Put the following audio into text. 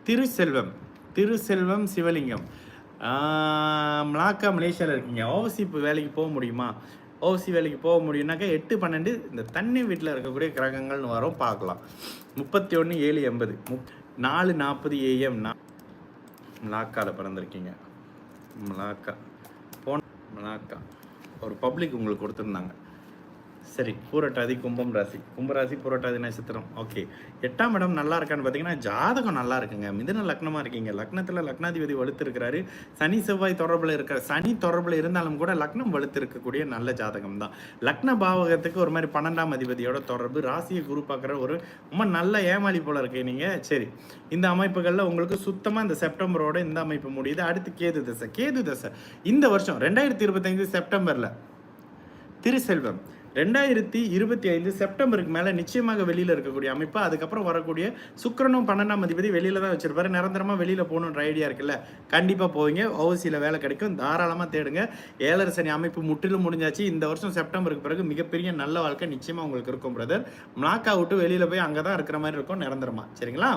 திருசெல்வம், திருசெல்வம் சிவலிங்கம். Malacca மலேசியாவில் இருக்கீங்க. ஓவசி வேலைக்கு போக முடியுமா? ஓவசி வேலைக்கு போக முடியும்னாக்கா 8/12 இந்த தண்ணி வீட்டில் இருக்கக்கூடிய கிரகங்கள்னு வரும், பார்க்கலாம். 31/7/80 4:40 AM மலாக்காவில் பிறந்திருக்கீங்க. மலாக்கா மலாக்கா ஒரு பப்ளிக் உங்களுக்கு கொடுத்துருந்தாங்க. சரி, பூரட்டாதி கும்பம் ராசி, கும்பராசி பூரட்டாதி நட்சத்திரம். ஓகே, 8ஆம் இடம் நல்லா இருக்கான்னு பார்த்தீங்கன்னா ஜாதகம் நல்லா இருக்குங்க. மிதுன லக்னமாக இருக்கீங்க. லக்னத்தில் லக்னாதிபதி வலுத்து இருக்கிறாரு. சனி செவ்வாய் தொடர்பில் இருக்கிற, சனி தொடர்பில் இருந்தாலும் கூட லக்னம் வலுத்து இருக்கக்கூடிய நல்ல ஜாதகம் தான். லக்ன பாவகத்துக்கு ஒரு மாதிரி 12ஆம் அதிபதியோட தொடர்பு, ராசியை குரு பார்க்குற ஒரு ரொம்ப நல்ல ஏமாளி போல இருக்கு நீங்கள். சரி, இந்த அமைப்புகளில் உங்களுக்கு சுத்தமாக இந்த செப்டம்பரோட இந்த அமைப்பு முடியுது. அடுத்து கேது தசை. கேது தசை இந்த வருஷம் 2025 செப்டம்பரில் திருசெல்வம் 2025 செப்டம்பருக்கு மேலே நிச்சயமாக வெளியில் இருக்கக்கூடிய அமைப்பு. அதுக்கப்புறம் வரக்கூடிய சுக்கிரனும் 12ஆம் அதிபதி வெளியில் தான் வச்சிருப்பாரு. நிரந்தரமாக வெளியில் போகணுன்ற ஐடியா இருக்குல்ல, கண்டிப்பாக போவீங்க. ஓவசியில் வேலை கிடைக்கும், தாராளமாக தேடுங்க. 7.5 சனி அமைப்பு முற்றிலும் முடிஞ்சாச்சு. இந்த வருஷம் செப்டம்பருக்கு பிறகு மிகப்பெரிய நல்ல வாழ்க்கை நிச்சயமாக உங்களுக்கு இருக்கும் பிரதர். மலாக்கா விட்டு வெளியில் போய் அங்கே தான் இருக்கிற மாதிரி இருக்கும் நிரந்தரமாக. சரிங்களா?